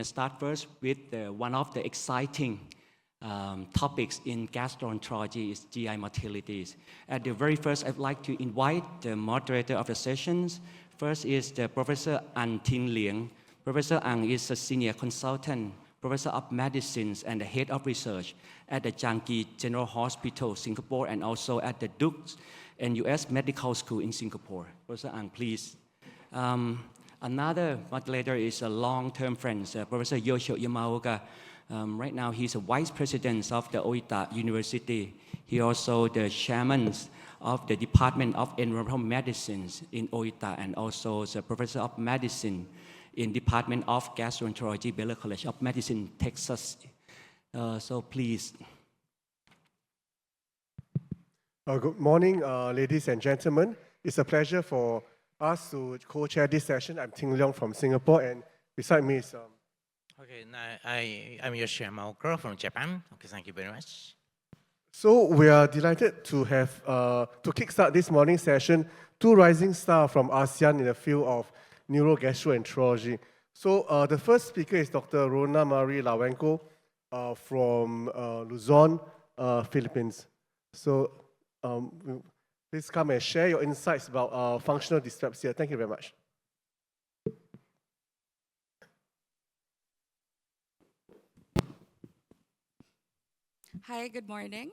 Start first with one of the exciting topics in gastroenterology is GI motilities. At the very first, I'd like to invite the moderator of the sessions. First is the Professor An Tin Leong. Professor Ang is a senior consultant, professor of medicine and the head of research at the Changi General Hospital, Singapore, and also at the Duke and US Medical School in Singapore. Professor Ang, please. Another moderator is a long-term friend, Professor Yoshio Yamaoka. Right now, he's a vice president of the Oita University. He also the chairman of the Department of Environmental Medicine in Oita, and also the professor of medicine in Department of Gastroenterology, Baylor College of Medicine, Texas. So please. Good morning, ladies and gentlemen. It's a pleasure for us to co-chair this session. I'm Ting Leong from Singapore, and beside me is... Okay, I'm Yoshio from Japan. Okay, thank you very much. So we are delighted to have, to kickstart this morning's session, two rising stars from ASEAN in the field of neurogastroenterology. So the first speaker is Dr. Rona Lawenko from Luzon, Philippines. So please come and share your insights about functional dyspepsia. Thank you very much. Hi, good morning.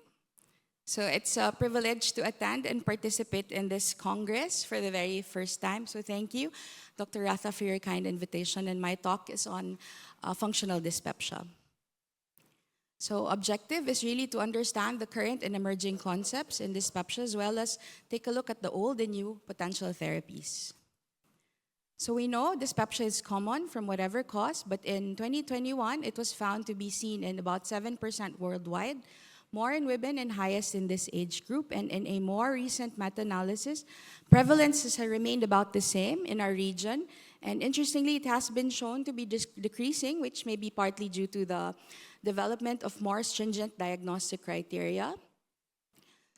So it's a privilege to attend and participate in this Congress for the very first time. So thank you, Dr. Ratha, for your kind invitation. And my talk is on functional dyspepsia. So objective is really to understand the current and emerging concepts in dyspepsia, as well as take a look at the old and new potential therapies. So we know dyspepsia is common from whatever cause, but in 2021, it was found to be seen in about 7% worldwide, more in women and highest in this age group. And in a more recent meta-analysis, prevalence has remained about the same in our region. And interestingly, it has been shown to be decreasing, which may be partly due to the development of more stringent diagnostic criteria.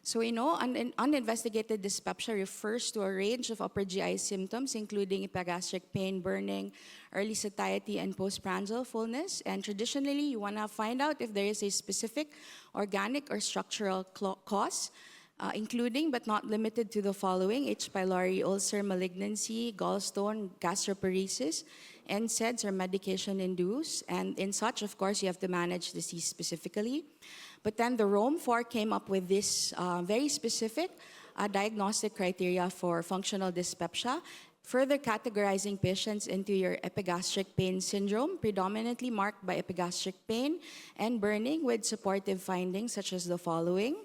So we know uninvestigated dyspepsia refers to a range of upper GI symptoms, including epigastric pain, burning, early satiety, and postprandial fullness. And traditionally, you want to find out if there is a specific organic or structural cause, including but not limited to the following: H. pylori ulcer malignancy, gallstone, gastroparesis, NSAIDs or medication-induced. And in such, of course, you have to manage disease specifically. But then the Rome-4 came up with this very specific diagnostic criteria for functional dyspepsia, further categorizing patients into your epigastric pain syndrome, predominantly marked by epigastric pain and burning, with supportive findings such as the following.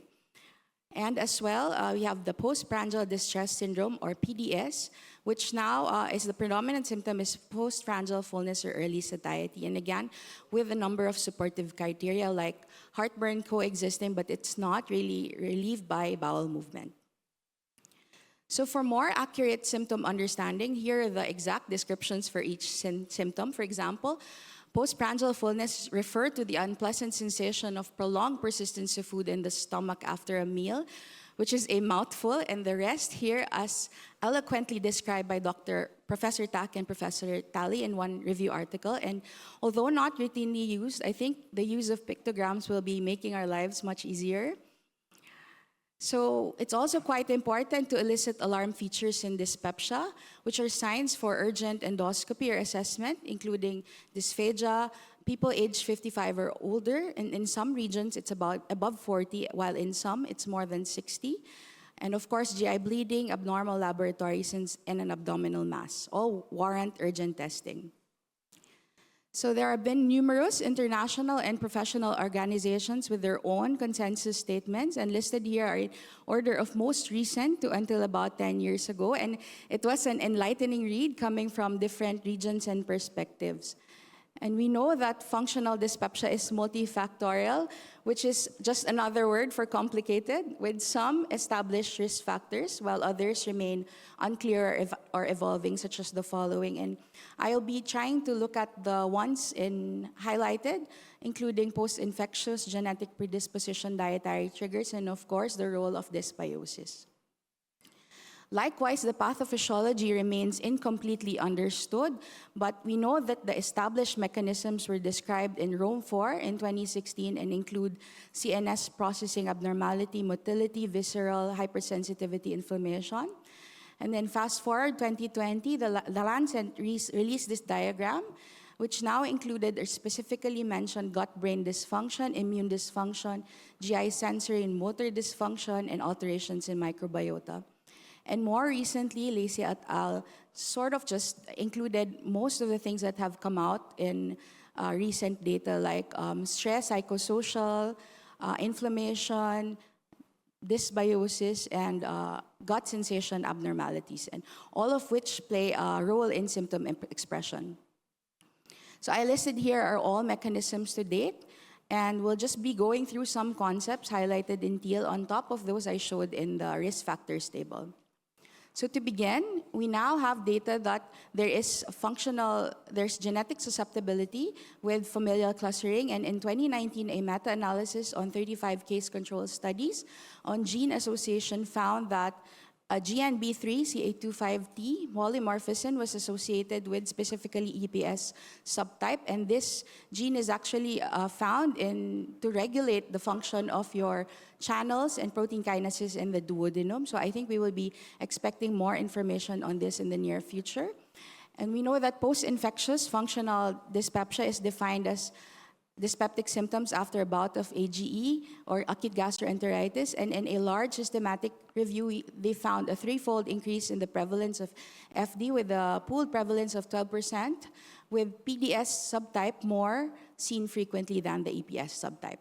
And as well, we have the postprandial distress syndrome, or PDS, which now is the predominant symptom is postprandial fullness or early satiety. And again, with a number of supportive criteria like heartburn coexisting, but it's not really relieved by bowel movement. So for more accurate symptom understanding, here are the exact descriptions for each symptom. For example, postprandial fullness refer to the unpleasant sensation of prolonged persistence of food in the stomach after a meal, which is a mouthful, and the rest here as eloquently described by Professor Tak and Professor Tally in one review article. And although not routinely used, I think the use of pictograms will be making our lives much easier. So it's also quite important to elicit alarm features in dyspepsia, which are signs for urgent endoscopy or assessment, including dysphagia, people aged 55 or older. And in some regions, it's about above 40, while in some, it's more than 60. And of course, GI bleeding, abnormal laboratories, and an abdominal mass all warrant urgent testing. So there have been numerous international and professional organizations with their own consensus statements, and listed here are in order of most recent to until about 10 years ago. And it was an enlightening read coming from different regions and perspectives. And we know that functional dyspepsia is multifactorial, which is just another word for complicated, with some established risk factors, while others remain unclear or evolving, such as the following. And I'll be trying to look at the ones highlighted, including post-infectious, genetic predisposition, dietary triggers, and of course, the role of dysbiosis. Likewise, the pathophysiology remains incompletely understood, but we know that the established mechanisms were described in Rome 4 in 2016 and include CNS processing abnormality, motility, visceral hypersensitivity, inflammation. And then fast forward 2020, the Lancet released this diagram, which now included or specifically mentioned gut-brain dysfunction, immune dysfunction, GI sensory and motor dysfunction, and alterations in microbiota. And more recently, Lacey et al. Sort of just included most of the things that have come out in recent data, like stress, psychosocial, inflammation, dysbiosis, and gut sensation abnormalities, and all of which play a role in symptom expression. So I listed here are all mechanisms to date, and we'll just be going through some concepts highlighted in teal on top of those I showed in the risk factors table. So to begin, we now have data that there's genetic susceptibility with familial clustering, and in 2019, a meta-analysis on 35 case control studies on gene association found that a GNB3 CA25T polymorphism was associated with specifically EPS subtype, and this gene is actually found to regulate the function of your channels and protein kinases in the duodenum. So I think we will be expecting more information on this in the near future. And we know that post-infectious functional dyspepsia is defined as dyspeptic symptoms after a bout of AGE or acute gastroenteritis, and in a large systematic review, they found a threefold increase in the prevalence of FD with a pooled prevalence of 12%, with PDS subtype more seen frequently than the EPS subtype.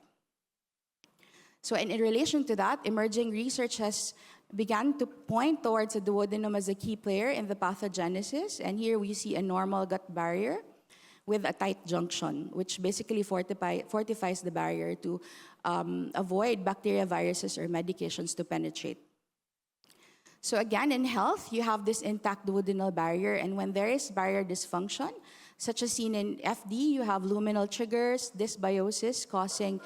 So in relation to that, emerging research has began to point towards the duodenum as a key player in the pathogenesis, and here we see a normal gut barrier with a tight junction, which basically fortifies the barrier to avoid bacteria, viruses, or medications to penetrate. So again, in health, you have this intact duodenal barrier, and when there is barrier dysfunction, such as seen in FD, you have luminal triggers, dysbiosis causing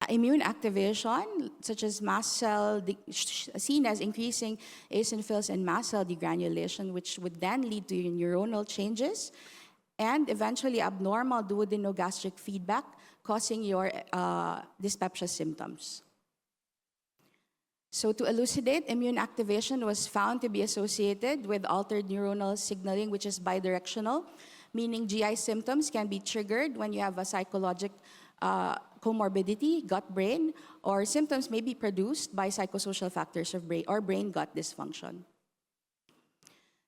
immune activation, such as mast cell, seen as increasing eosinophils and mast cell degranulation, which would then lead to neuronal changes, and eventually abnormal duodenogastric feedback causing your dyspepsia symptoms. So to elucidate, immune activation was found to be associated with altered neuronal signaling, which is bidirectional, meaning GI symptoms can be triggered when you have a psychologic comorbidity, gut-brain, or symptoms may be produced by psychosocial factors or brain-gut dysfunction.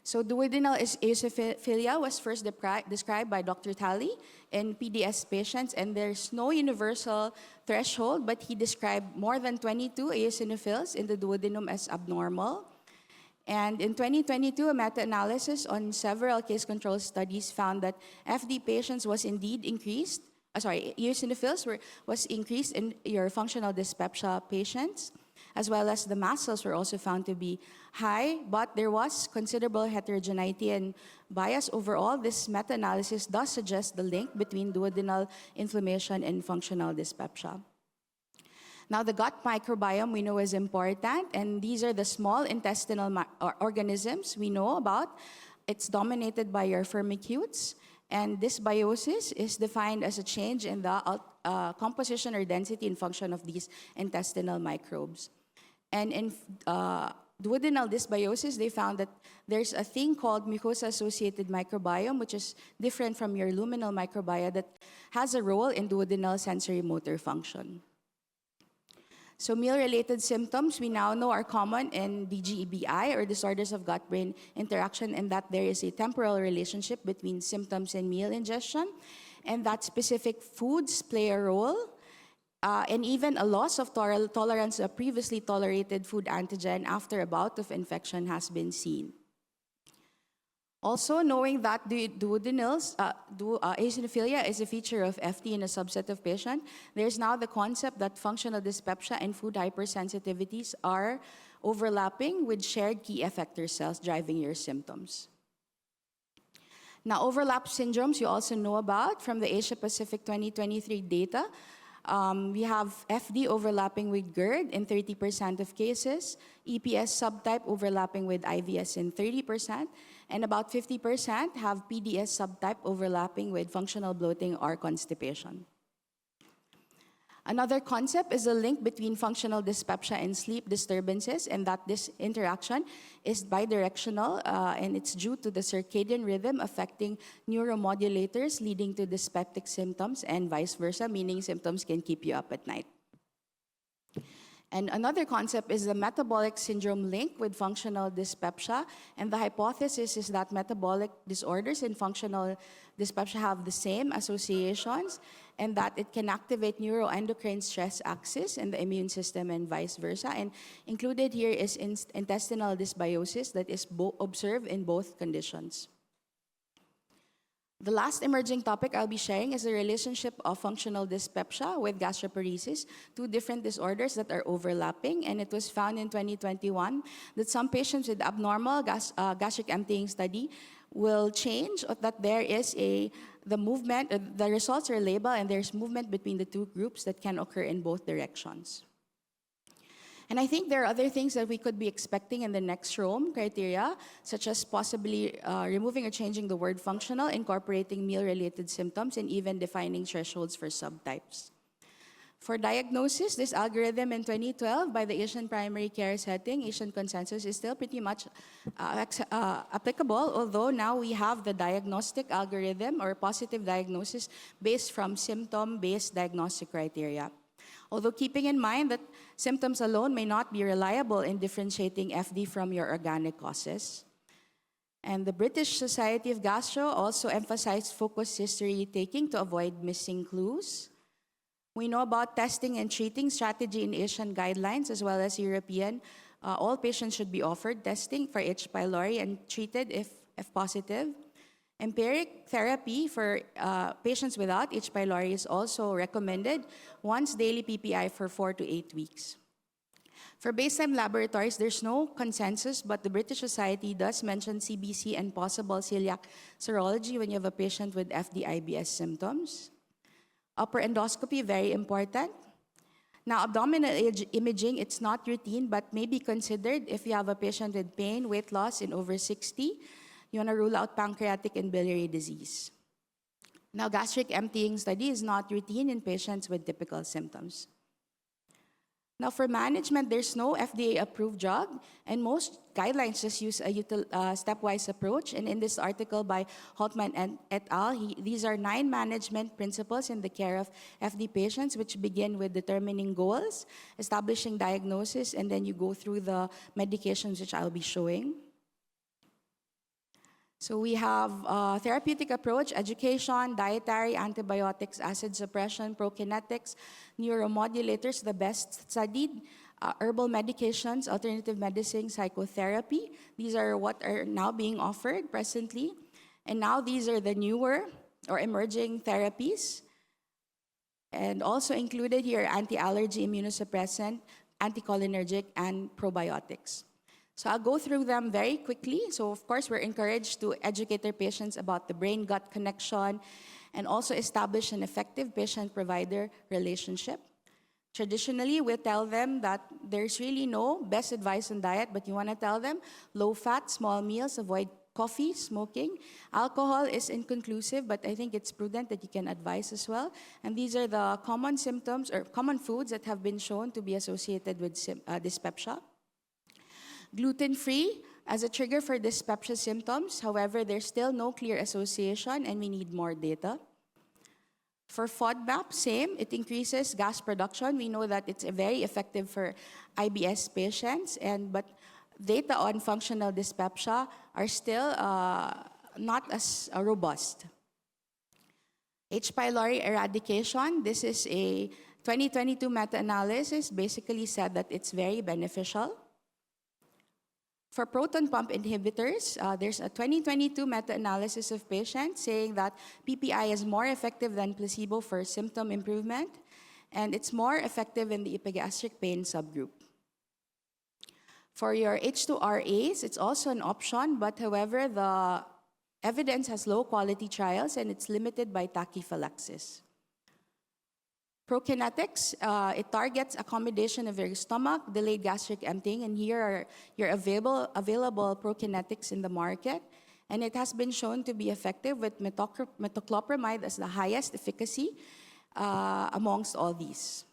So duodenal eosinophilia was first described by Dr. Talley in PDS patients, and there's no universal threshold, but he described more than 22 eosinophils in the duodenum as abnormal. And in 2022, a meta-analysis on several case control studies found that FD patients was indeed increased, eosinophils was increased in your functional dyspepsia patients, as well as the mast cells were also found to be high, but there was considerable heterogeneity and bias. Overall, this meta-analysis does suggest the link between duodenal inflammation and functional dyspepsia. Now, the gut microbiome we know is important, and these are the small intestinal organisms we know about. It's dominated by your firmicutes, and dysbiosis is defined as a change in the composition or density and function of these intestinal microbes. And in duodenal dysbiosis, they found that there's a thing called mucosa-associated microbiome, which is different from your luminal microbiome that has a role in duodenal sensory motor function. So meal-related symptoms we now know are common in DGEBI, or disorders of gut-brain interaction, and that there is a temporal relationship between symptoms and meal ingestion, and that specific foods play a role, and even a loss of tolerance of previously tolerated food antigen after a bout of infection has been seen. Also, knowing that eosinophilia is a feature of FD in a subset of patients, there's now the concept that functional dyspepsia and food hypersensitivities are overlapping with shared key effector cells driving your symptoms. Now, overlap syndromes you also know about from the Asia-Pacific 2023 data. We have FD overlapping with GERD in 30% of cases, EPS subtype overlapping with IVS in 30%, and about 50% have PDS subtype overlapping with functional bloating or constipation. Another concept is the link between functional dyspepsia and sleep disturbances, and that this interaction is bidirectional, and it's due to the circadian rhythm affecting neuromodulators leading to dyspeptic symptoms and vice versa, meaning symptoms can keep you up at night. And another concept is the metabolic syndrome link with functional dyspepsia. And the hypothesis is that metabolic disorders and functional dyspepsia have the same associations, and that it can activate neuroendocrine stress axis in the immune system and vice versa. And included here is intestinal dysbiosis that is observed in both conditions. The last emerging topic I'll be sharing is the relationship of functional dyspepsia with gastroparesis, two different disorders that are overlapping. And it was found in 2021 that some patients with abnormal gastric emptying study will change, or that there is the movement, the results are labeled, and there's movement between the two groups that can occur in both directions. And I think there are other things that we could be expecting in the next Rome criteria, such as possibly removing or changing the word functional, incorporating meal-related symptoms, and even defining thresholds for subtypes. For diagnosis, this algorithm in 2012 by the Asian primary care setting, Asian consensus, is still pretty much applicable, although now we have the diagnostic algorithm or positive diagnosis based from symptom-based diagnostic criteria. Although keeping in mind that symptoms alone may not be reliable in differentiating FD from your organic causes. And the British Society of Gastro also emphasized focused history taking to avoid missing clues. We know about testing and treating strategy in Asian guidelines as well as European. All patients should be offered testing for H. pylori and treated if positive. Empiric therapy for patients without H. pylori is also recommended, once daily PPI for 4 to 8 weeks. For baseline laboratories, there's no consensus, but the British Society does mention CBC and possible celiac serology when you have a patient with FD-IBS symptoms. Upper endoscopy, very important. Now, abdominal imaging, it's not routine, but may be considered if you have a patient with pain, weight loss, and over 60. You want to rule out pancreatic and biliary disease. Now, gastric emptying study is not routine in patients with typical symptoms. Now, for management, there's no FDA-approved drug, and most guidelines just use a stepwise approach. And in this article by Holtman and et al., these are 9 management principles in the care of FD patients, which begin with determining goals, establishing diagnosis, and then you go through the medications, which I'll be showing. So we have therapeutic approach, education, dietary, antibiotics, acid suppression, prokinetics, neuromodulators, the best studied, herbal medications, alternative medicine, psychotherapy. These are what are now being offered presently. And now these are the newer or emerging therapies. And also included here, anti-allergy, immunosuppressant, anticholinergic, and probiotics. So I'll go through them very quickly. So of course, we're encouraged to educate their patients about the brain-gut connection and also establish an effective patient-provider relationship. Traditionally, we tell them that there's really no best advice on diet, but you want to tell them low-fat, small meals, avoid coffee, smoking. Alcohol is inconclusive, but I think it's prudent that you can advise as well. And these are the common symptoms or common foods that have been shown to be associated with dyspepsia. Gluten-free as a trigger for dyspepsia symptoms. However, there's still no clear association and we need more data. For FODMAP, same. It increases gas production. We know that it's very effective for IBS patients, but data on functional dyspepsia are still not as robust. H. pylori eradication. This is a 2022 meta-analysis, basically said that it's very beneficial. For proton pump inhibitors, there's a 2022 meta-analysis of patients saying that PPI is more effective than placebo for symptom improvement, and it's more effective in the epigastric pain subgroup. For your H2RAs, it's also an option, but however, the evidence has low quality trials and it's limited by tachyphylaxis. Prokinetics, it targets accommodation of your stomach, delayed gastric emptying, and here are your available prokinetics in the market. And it has been shown to be effective with metoclopramide as the highest efficacy amongst all these.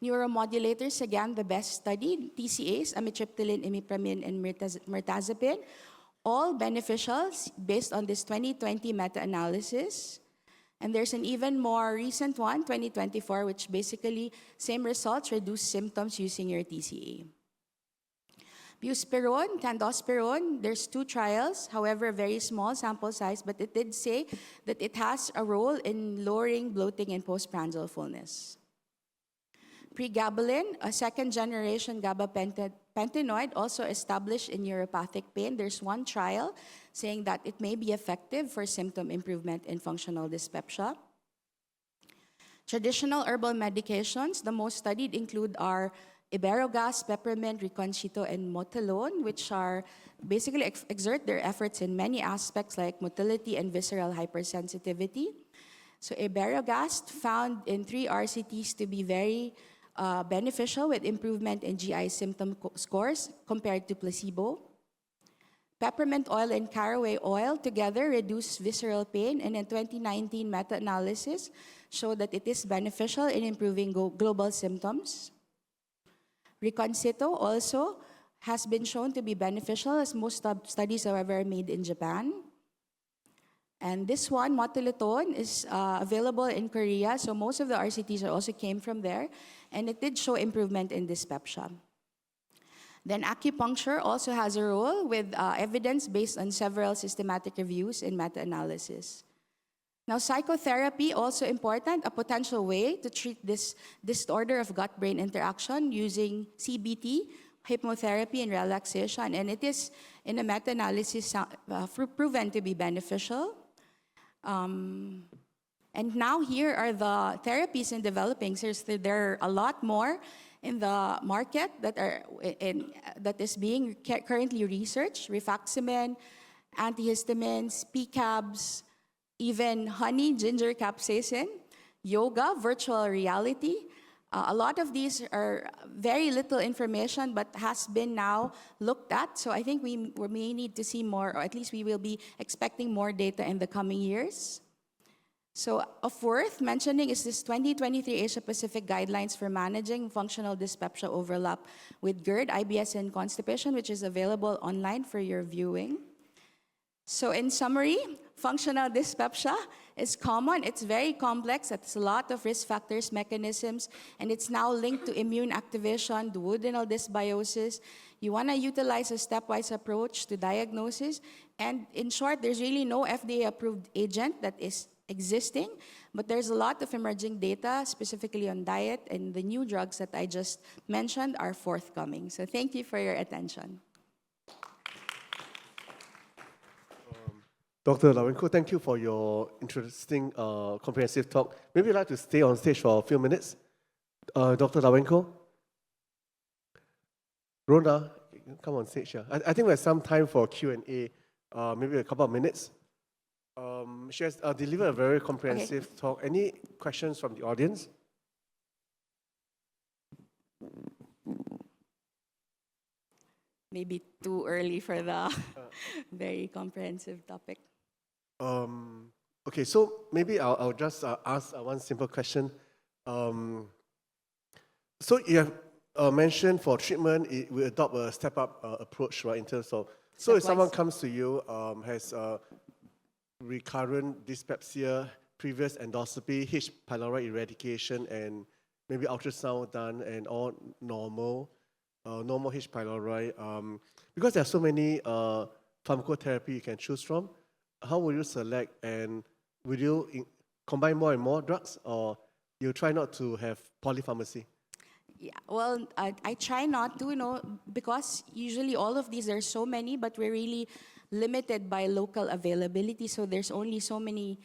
Neuromodulators, again, the best studied, TCAs, amitriptyline, imipramine, and mirtazapine, all beneficial based on this 2020 meta-analysis. And there's an even more recent one, 2024, which basically same results, reduce symptoms using your TCA. Buspirone, candospirone, there's 2 trials, however, very small sample size, but it did say that it has a role in lowering bloating and postprandial fullness. Pregabalin, a second-generation gabapentinoid, also established in neuropathic pain. There's one trial saying that it may be effective for symptom improvement in functional dyspepsia. Traditional herbal medications, the most studied include our Iberogast, peppermint, riconcito, and motilone, which are basically exert their efforts in many aspects like motility and visceral hypersensitivity. So Iberogast found in 3 RCTs to be very beneficial with improvement in GI symptom scores compared to placebo. Peppermint oil and caraway oil together reduce visceral pain, and in 2019 meta-analysis showed that it is beneficial in improving global symptoms. Riconcito also has been shown to be beneficial, as most studies, however, are made in Japan. And this one, motilotone, is available in Korea, so most of the RCTs also came from there, and it did show improvement in dyspepsia. Then acupuncture also has a role with evidence based on several systematic reviews and meta-analysis. Now, psychotherapy, also important, a potential way to treat this disorder of gut-brain interaction using CBT, hypnotherapy, and relaxation, and it is, in a meta-analysis, proven to be beneficial. And now here are the therapies in developing. Seriously, there are a lot more in the market that is being currently researched: rifaximin, antihistamines, PCABs, even honey, ginger capsaicin, yoga, virtual reality. A lot of these are very little information, but has been now looked at. So I think we may need to see more, or at least we will be expecting more data in the coming years. So of worth mentioning is this 2023 Asia-Pacific Guidelines for Managing Functional Dyspepsia Overlap with GERD, IBS, and Constipation, which is available online for your viewing. So in summary, functional dyspepsia is common. It's very complex. It's a lot of risk factors, mechanisms, and it's now linked to immune activation, duodenal dysbiosis. You want to utilize a stepwise approach to diagnosis. And in short, there's really no FDA-approved agent that is existing, but there's a lot of emerging data, specifically on diet, and the new drugs that I just mentioned are forthcoming. So thank you for your attention. Dr. Lawenko, thank you for your interesting, comprehensive talk. Maybe you'd like to stay on stage for a few minutes. Dr. Lawenko? Rona, come on stage here. I think we have some time for Q&A, maybe a couple of minutes. She has delivered a very comprehensive talk. Any questions from the audience? Maybe too early for the very comprehensive topic. Okay, so maybe I'll just ask one simple question. So you have mentioned for treatment, we adopt a step-up approach, right, in terms of, so if someone comes to you, has recurrent dyspepsia, previous endoscopy, H. pylori eradication, and maybe ultrasound done, and all normal H. pylori, because there are so many pharmacotherapy you can choose from, how will you select, and will you combine more and more drugs, or you try not to have polypharmacy? Yeah, well, I try not to, because usually all of these, there's so many, but we're really limited by local availability. So there's only so many,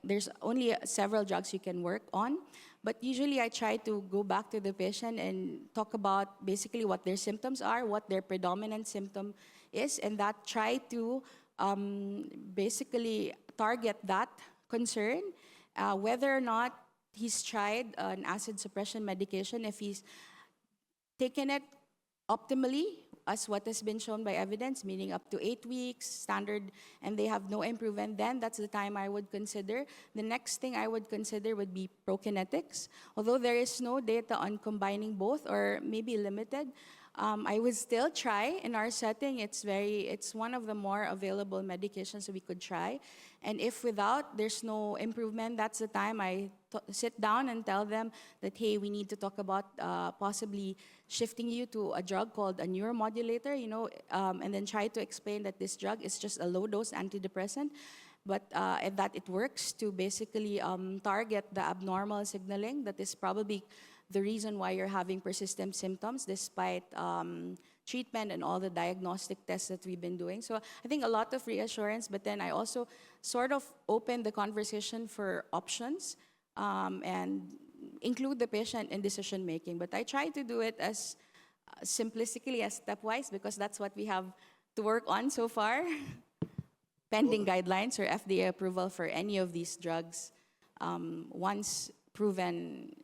there's only several drugs you can work on. But usually I try to go back to the patient and talk about basically what their symptoms are, what their predominant symptom is, and that try to basically target that concern, whether or not he's tried an acid suppression medication, if he's taken it optimally, as what has been shown by evidence, meaning up to 8 weeks standard, and they have no improvement, then that's the time I would consider. The next thing I would consider would be prokinetics. Although there is no data on combining both, or maybe limited, I would still try. In our setting, it's one of the more available medications we could try. And if there's no improvement, that's the time I sit down and tell them that, hey, we need to talk about possibly shifting you to a drug called a neuromodulator, and then try to explain that this drug is just a low-dose antidepressant, but and that it works to basically target the abnormal signaling that is probably the reason why you're having persistent symptoms despite treatment and all the diagnostic tests that we've been doing. So I think a lot of reassurance, but then I also sort of open the conversation for options and include the patient in decision making. But I try to do it as simplistically as stepwise, because that's what we have to work on so far, pending guidelines or FDA approval for any of these drugs once proven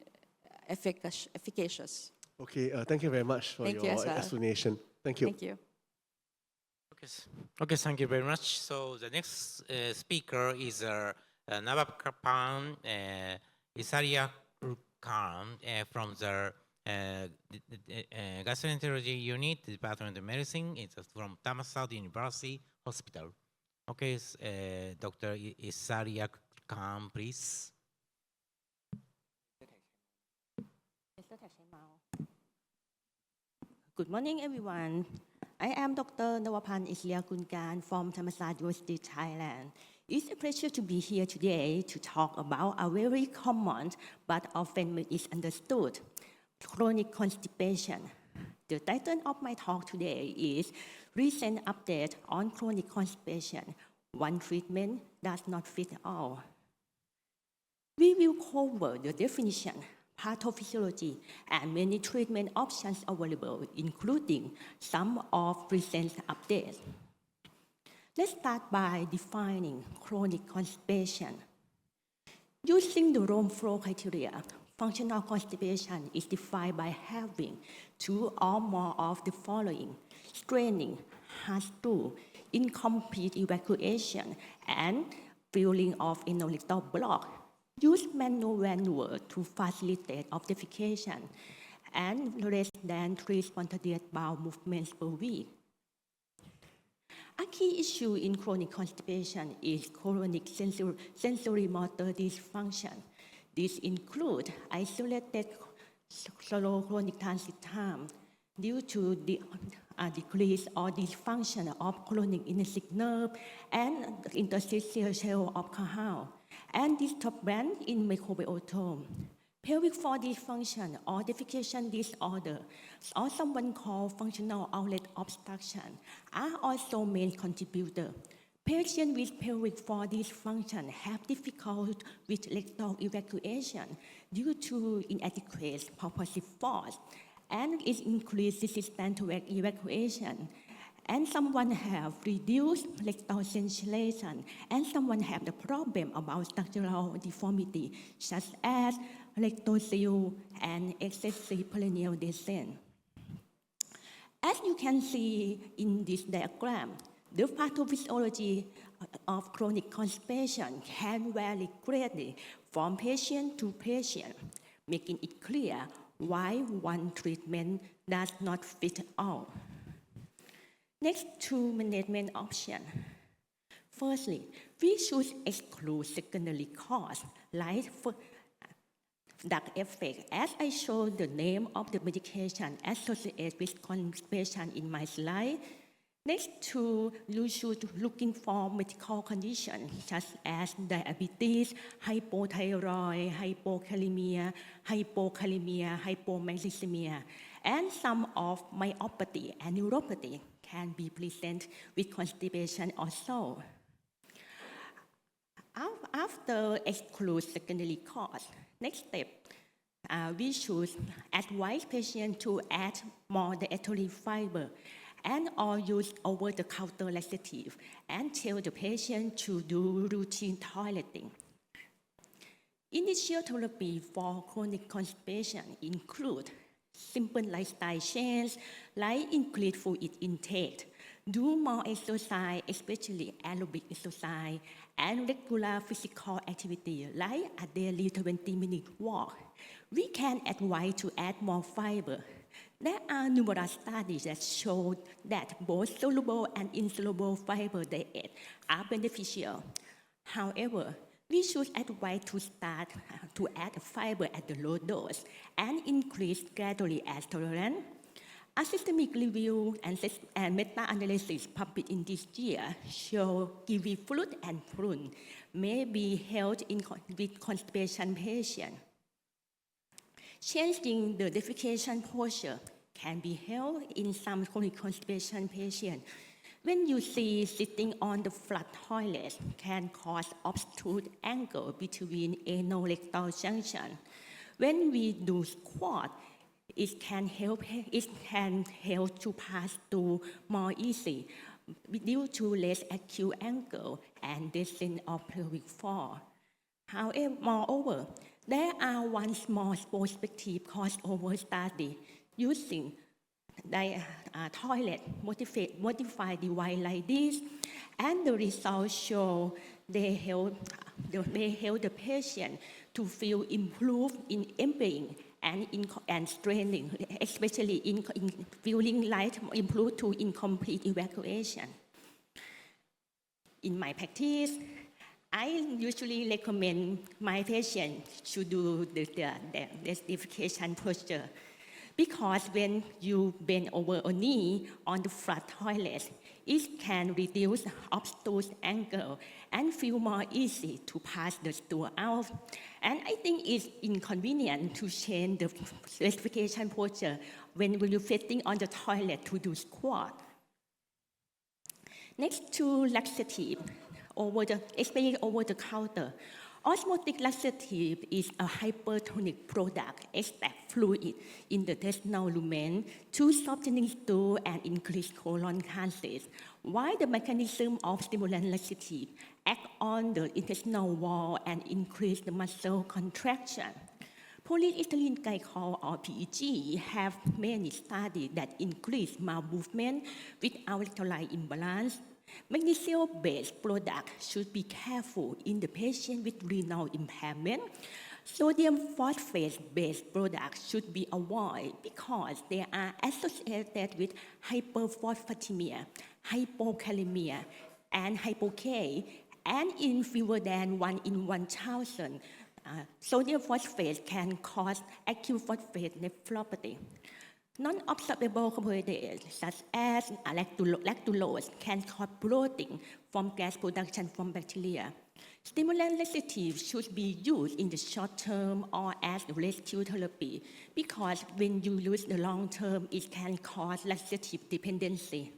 efficacious. Okay, thank you very much for your explanation. Thank you. Thank you. Okay, thank you very much. So the next speaker is Navapan Issariyakulkarn from the Gastroenterology Unit, Department of Medicine. It's from Thammasat University Hospital. Okay, Dr. Issariyakulkarn, please. Good morning, everyone. I am Dr. Navapan Issariyakulkarn from Thammasat University, Thailand. It's a pleasure to be here today to talk about a very common but often misunderstood chronic constipation. The title of my talk today is Recent Update on Chronic Constipation. One treatment does not fit all. We will cover the definition, pathophysiology, and many treatment options available, including some of recent updates. Let's start by defining chronic constipation. Using the Rome flow criteria, functional constipation is defined by having two or more of the following: straining, hard stool, incomplete evacuation, and filling of anorectal block. Use manual maneuver to facilitate defecation, and less than 3 spontaneous bowel movements per week. A key issue in chronic constipation is chronic sensory motor dysfunction. This includes isolated slow chronic transit time due to the decrease or dysfunction of chronic ileocecal nerve and interstitial cell of Cahal, and disturbance in microbiota. Pelvic floor dysfunction or defecation disorder, or someone called functional outlet obstruction, are also main contributors. Patients with pelvic floor dysfunction have difficulty with rectal evacuation due to inadequate propulsive force, and it increased resistance to evacuation. And someone have reduced rectal sensation, and someone have the problem about structural deformity, such as rectocele and excessive perineal descent. As you can see in this diagram, the pathophysiology of chronic constipation can vary greatly from patient to patient, making it clear why one treatment does not fit all. Next, two management options. Firstly, we should exclude secondary causes like drug effect, as I showed the name of the medication associated with constipation in my slide. Next, two, you should looking for medical conditions such as diabetes, hypothyroid, hypokalemia, hypomagnesemia, and some of myopathy and neuropathy can be present with constipation also. After exclude secondary cause, next step, we should advise patients to add more dietary fiber and or use over-the-counter laxative, and tell the patient to do routine toileting. Initial therapy for chronic constipation include simple lifestyle change like increase fluid intake, do more exercise, especially aerobic exercise, and regular physical activity like a daily 20-minute walk. We can advise to add more fiber. There are numerous studies that show that both soluble and insoluble fiber diet are beneficial. However, we should advise to start to add fiber at the low dose and increase gradually as tolerant. A systemic review and meta-analysis published in this year show kiwi fruit and prune may be held with constipation patients. Changing the defecation posture can be held in some chronic constipation patients. When you see sitting on the flat toilet can cause obstructed angle between anal-rectal junction. When we do squat, it can help to pass through more easy due to less acute angle and descent of pelvic floor. However, moreover, there are one small prospective crossover study using toilet modified device like this, and the results show they help the patient to feel improved in emptying and straining, especially in feeling like improved to incomplete evacuation. In my practice, I usually recommend my patients to do the defecation posture, because when you bend over a knee on the flat toilet, it can reduce obstructed angle and feel more easy to pass the stool out. And I think it's inconvenient to change the defecation posture when you're sitting on the toilet to do squat. Next to laxative, especially over the counter. Osmotic laxative is a hypertonic product, extract fluid in the intestinal lumen to softening stool and increase colon cancer, while the mechanism of stimulant laxative act on the intestinal wall and increase the muscle contraction. Polyethylene glycol or PEG have many studies that increase bowel movement without electrolyte imbalance. Magnesium-based products should be careful in the patient with renal impairment. Sodium phosphate-based products should be avoided because they are associated with hyperphosphatemia, hypokalemia, and hypoK, and in fewer than 1 in 1,000, sodium phosphate can cause acute phosphate nephropathy. Non-absorbable carbohydrates such as lactulose can cause bloating from gas production from bacteria. Stimulant laxative should be used in the short term or as rescue therapy, because when you use the long term, it can cause laxative dependency.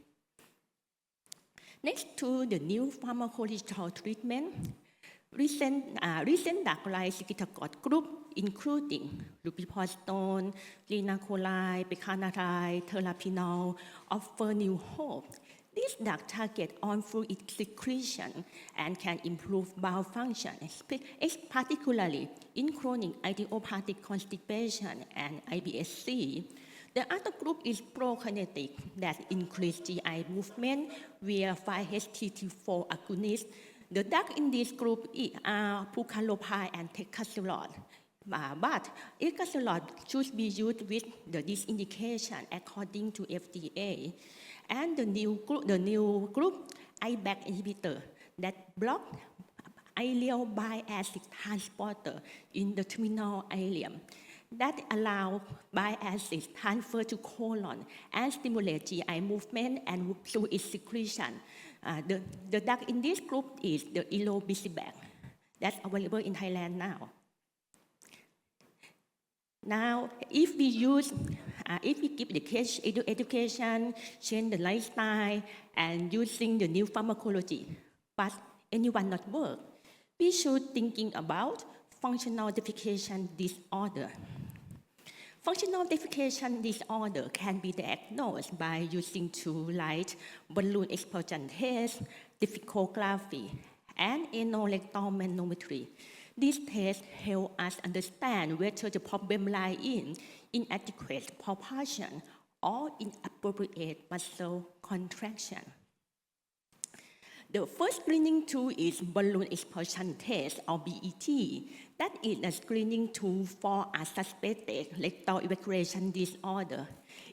Next to the new pharmacological treatment, recent drug group, including lubiprostone, linaclotide, beclonazide, terapinol, offer new hope. These drugs target on fluid secretion and can improve bowel function, particularly in chronic idiopathic constipation and IBS-C. The other group is prokinetic that increase GI movement via 5-HT4 agonists. The drugs in this group are pucalopride and tecasolol. But tecasolol should be used with this indication according to FDA. And the new group, IBAC inhibitor, that block ileal bile acid transporter in the terminal ileum, that allow bile acid transfer to colon and stimulate GI movement and fluid secretion. The drug in this group is the ilobisibag, that's available in Thailand now. Now, if we give the education, change the lifestyle, and using the new pharmacology, but anyone not work, we should thinking about functional defecation disorder. Functional defecation disorder can be diagnosed by using tools like balloon expulsion test, difficography, and anal rectal manometry. These tests help us understand whether the problem lies in inadequate propulsion or inappropriate muscle contraction. The first screening tool is balloon expulsion test, or BET. That is a screening tool for a suspected rectal evacuation disorder.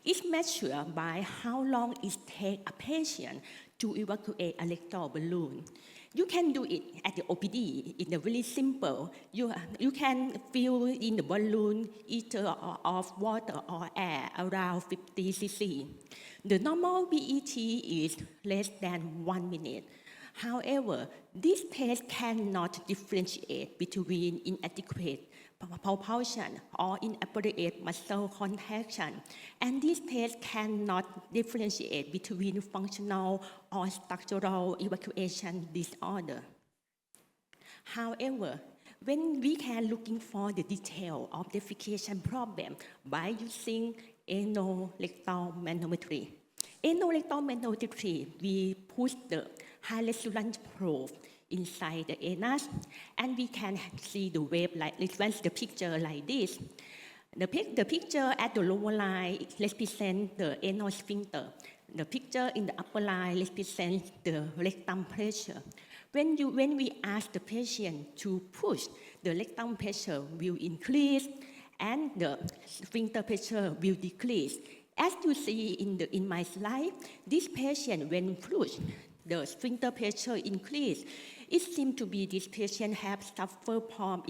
It's measured by how long it takes a patient to evacuate a rectal balloon. You can do it at the OPD. It's very simple. You can fill in the balloon either of water or air around 50 cc. The normal BET is less than 1 minute. However, this test cannot differentiate between inadequate propulsion or inappropriate muscle contraction, and this test cannot differentiate between functional or structural evacuation disorder. However, when we can looking for the detail of defecation problem by using anorectal manometry. Anorectal manometry, we put the high resolution probe inside the anus, and we can see the wave like the picture like this. The picture at the lower line represents the anal sphincter. The picture in the upper line represents the rectum pressure. When we ask the patient to push, the rectum pressure will increase and the sphincter pressure will decrease. As you see in my slide, this patient, when pushed, the sphincter pressure increase. It seems to be this patient have suffered from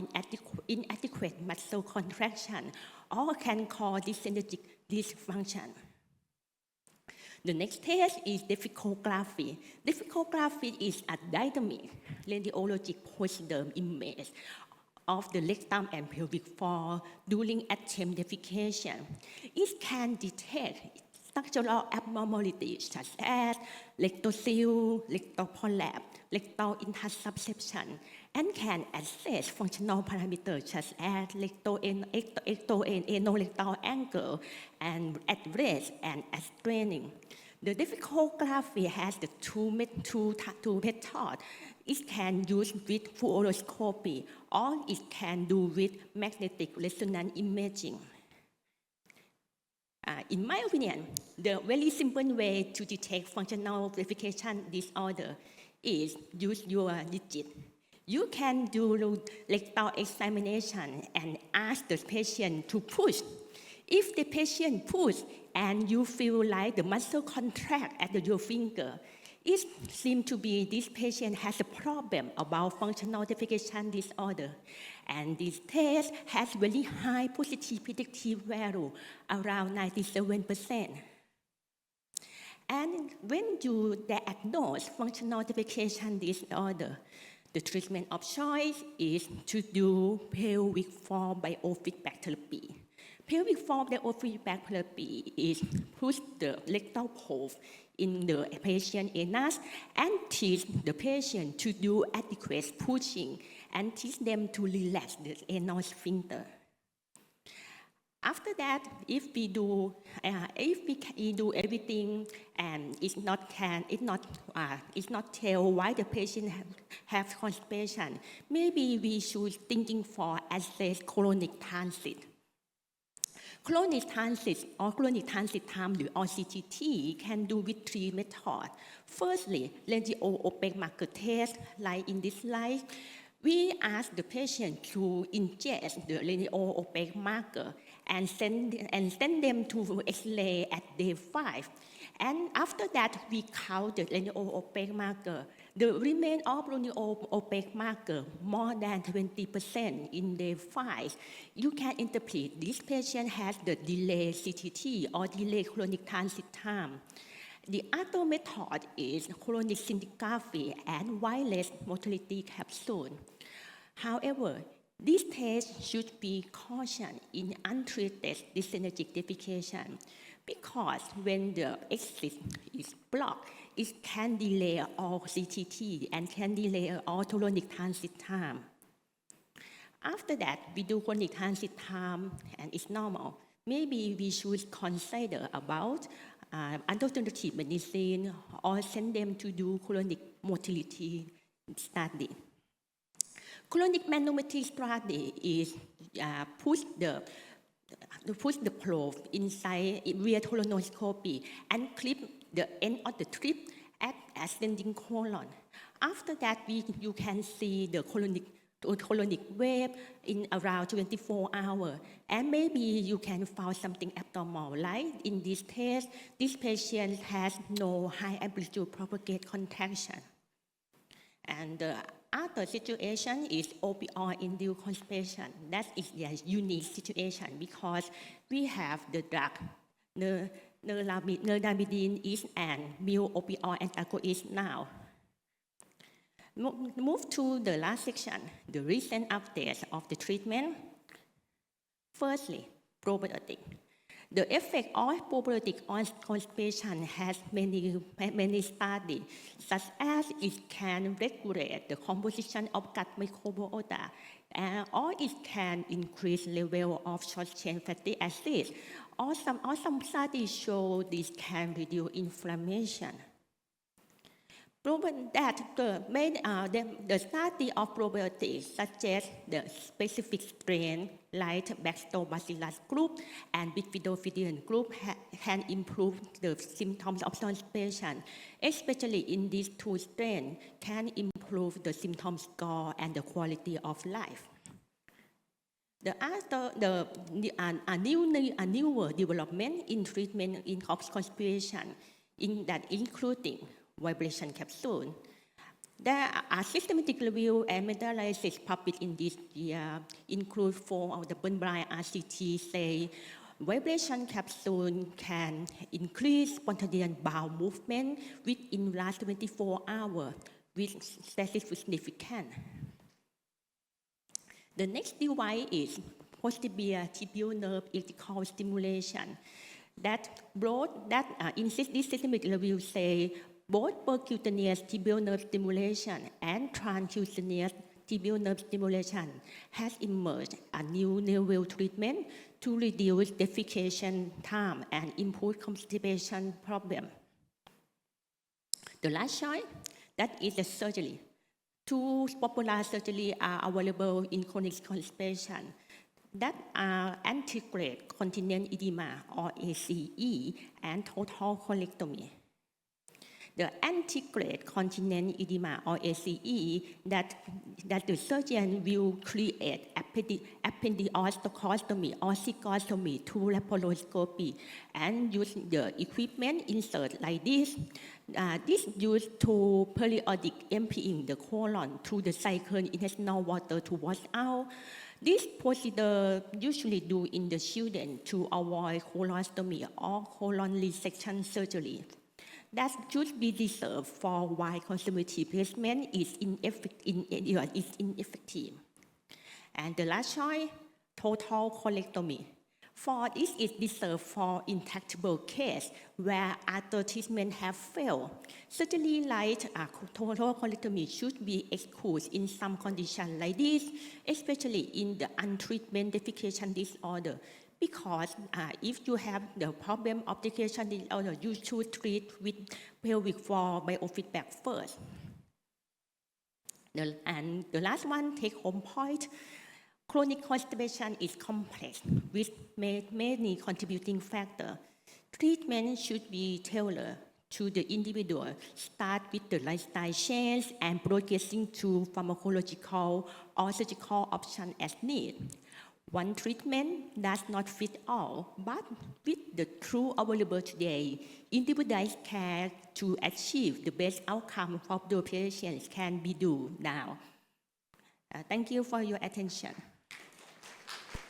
inadequate muscle contraction, or can cause dysenergic dysfunction. The next test is difficography. Difficography is a dynamic radiologic post-derm image of the rectum and pelvic floor during attempt defecation. It can detect structural abnormalities such as rectal seal, rectal polyp, rectal intersubception, and can assess functional parameters such as rectal and anorectal angle and at rest and at straining. The difficography has the two methods. It can use with fluoroscopy or it can do with magnetic resonance imaging. In my opinion, the very simple way to detect functional defecation disorder is use your digit. You can do rectal examination and ask the patient to push. If the patient pushes and you feel like the muscle contract at your finger, it seems to be this patient has a problem about functional defecation disorder. And this test has very high positive predictive value, around 97%. And when you diagnose functional defecation disorder, the treatment of choice is to do pelvic floor biofeedback therapy. Pelvic floor biofeedback therapy is push the rectal probe in the patient anus and teach the patient to do adequate pushing and teach them to relax the anal sphincter. After that, if we do everything and it's not tell why the patient have constipation, maybe we should thinking for assess chronic transit. Chronic transit or chronic transit time or CTT can do with 3 methods. Firstly, radio-opaque marker test, like in this slide. We ask the patient to ingest the radio-opaque marker and send them to X-ray at day 5. And after that, we count the radio-opaque marker. The remain of radio-opaque marker more than 20% in day 5. You can interpret this patient has the delayed CTT or delayed chronic transit time. The other method is chronic scintigraphy and wireless motility capsule. However, this test should be cautioned in untreated dysenergic defecation because when the exit is blocked, it can delay all CTT and can delay all chronic transit time. After that, we do chronic transit time and it's normal. Maybe we should consider about alternative medicine or send them to do chronic motility study. Colonic manometry strategy is push the probe inside via colonoscopy and clip the end of the tip at ascending colon. After that, you can see the colonic wave in around 24 hours, and maybe you can find something abnormal. Like in this case, this patient has no high amplitude propagate contraction. And the other situation is opioid-induced constipation. That is a unique situation because we have the drug, neurlamidine is an mu opioid antagonist now. Move to the last section, the recent updates of the treatment. Firstly, probiotic. The effect of probiotic on constipation has many studies, such as it can regulate the composition of gut microbiota, or it can increase level of short-chain fatty acids, or some studies show this can reduce inflammation. Proven that the study of probiotics suggests the specific strain like Lactobacillus group and Bifidobacterium group can improve the symptoms of constipation, especially in these two strains, can improve the symptom score and the quality of life. A newer development in treatment in constipation, including vibration capsule. There are systematic review and meta-analysis published in this year, include 4 double-blind RCT say vibration capsule can increase spontaneous bowel movement within last 24 hours with statistical significance. The next device is posterior tibial nerve electrical stimulation. In this systematic review say both percutaneous tibial nerve stimulation and transcutaneous tibial nerve stimulation has emerged a new novel treatment to reduce defecation time and improve constipation problem. The last choice, that is the surgery. 2 popular surgeries are available in chronic constipation that are antegrade continent edema or ACE and total colectomy. The antegrade continent edema or ACE that the surgeon will create appendiostomy or cystectomy through laparoscopy and use the equipment insert like this. This used to periodic emptying the colon through the cycle intestinal water to wash out. This procedure usually do in the children to avoid colostomy or colon resection surgery. That should be reserved for why conservative placement is ineffective. And the last choice, total colectomy. For this is reserved for intractable case where other treatment have failed. Surgery like total colectomy should be excluded in some conditions like this, especially in the untreated defecation disorder. Because if you have the problem of defecation disorder, you should treat with pelvic floor biofeedback first. And the last one, take-home point. Chronic constipation is complex with many contributing factors. Treatment should be tailored to the individual, start with the lifestyle change and progressing to pharmacological or surgical options as needed. One treatment does not fit all, but with the tool available today, individualized care to achieve the best outcome for the patients can be done now. Thank you for your attention.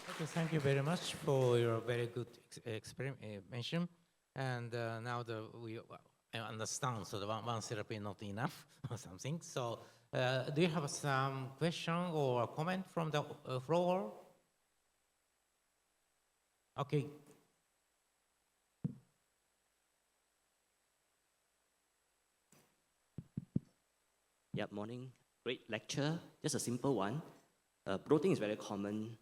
Okay, thank you very much for your very good explanation. And now I understand, so the one therapy is not enough or something. So do you have some question or comment from the floor? Okay. Yeah, morning. Great lecture. Just a simple one. Bloating is very common.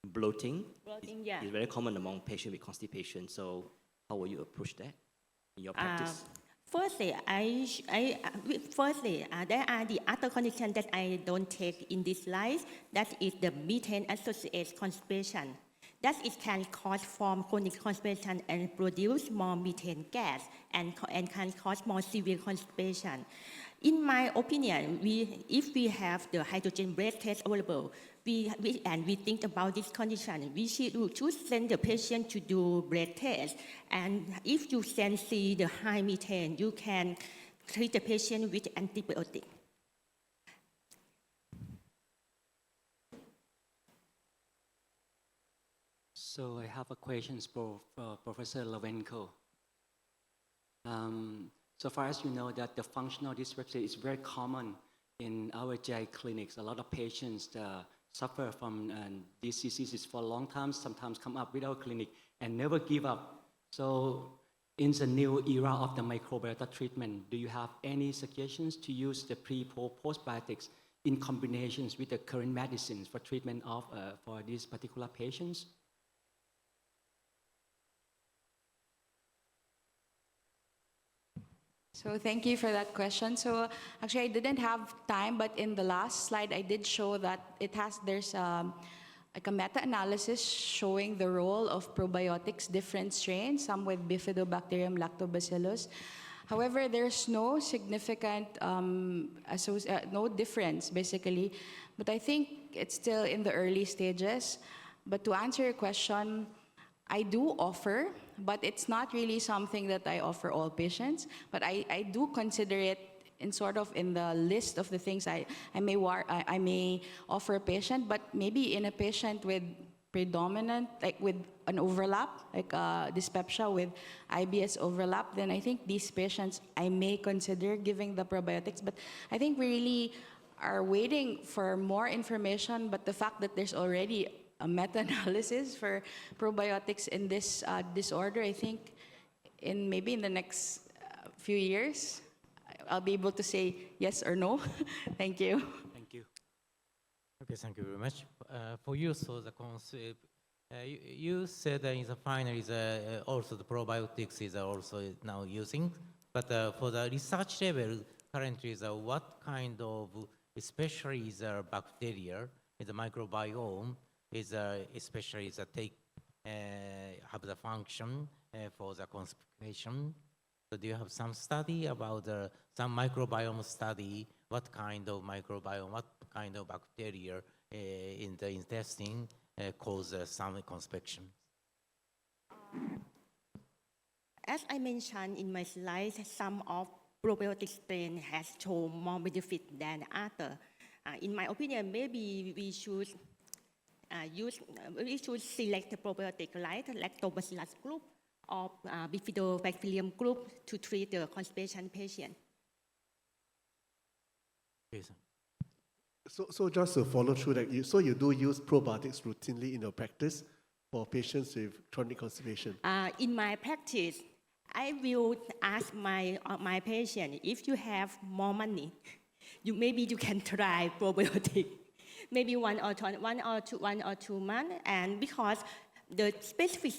Bloating is very common among patients with constipation. So how will you approach that in your practice? Firstly, there are the other conditions that I don't take in this slide. That is the methane-associated constipation. That it can cause form chronic constipation and produce more methane gas and can cause more severe constipation. In my opinion, if we have the hydrogen breath test available, and we think about this condition, we should send the patient to do breath test. And if you see the high methane, you can treat the patient with antibiotic. So I have a question for Professor Lawenko. So far as you know that the functional dyspepsia is very common in our GI clinics. A lot of patients suffer from these diseases for a long time, sometimes come up with our clinic and never give up. So in the new era of the microbiota treatment, do you have any suggestions to use the postbiotics in combinations with the current medicines for treatment of for these particular patients? So thank you for that question. So actually I didn't have time, but in the last slide I did show that there's like a meta-analysis showing the role of probiotics, different strains, some with Bifidobacterium lactobacillus. However, there's no significant, no difference basically, but I think it's still in the early stages. But to answer your question, I do offer, but it's not really something that I offer all patients, but I do consider it in the list of the things I may offer a patient, but maybe in a patient with predominant, like with an overlap, like dyspepsia with IBS overlap, then I think these patients I may consider giving the probiotics. But I think we really are waiting for more information, but the fact that there's already a meta-analysis for probiotics in this disorder, I think maybe in the next few years, I'll be able to say yes or no. Thank you. Thank you. Okay, thank you very much. For you, so the concept, you said that in the final is also the probiotics is also now using, but for the research level, currently is what kind of, especially is bacteria, is the microbiome, is especially is have the function for the constipation. So do you have some study about some microbiome study? What kind of microbiome, what kind of bacteria in the intestine cause some constipation? As I mentioned in my slides, some of probiotic strain has shown more benefit than other. In my opinion, maybe we should select the probiotic like lactobacillus group or bifidobacterium group to treat the constipation patient. Yes. So just to follow through that, so you do use probiotics routinely in your practice for patients with chronic constipation? In my practice, I will ask my patient, if you have more money, maybe you can try probiotic. Maybe one or two months, and because the specific,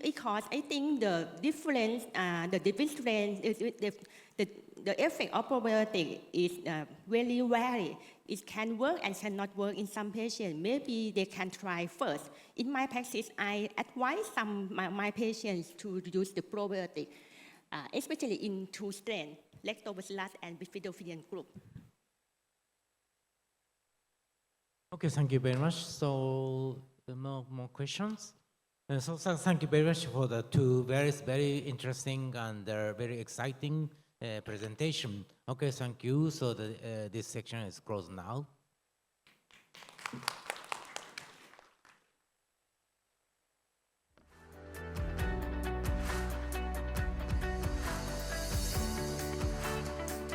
because I think the difference, the effect of probiotic is very vary. It can work and cannot work in some patients. Maybe they can try first. In my practice, I advise my patients to use the probiotic, especially in two strains, lactobacillus and bifidobacterium group. Okay, thank you very much. So no more questions. So thank you very much for the two very interesting and very exciting presentation. Okay, thank you. So this section is closed now.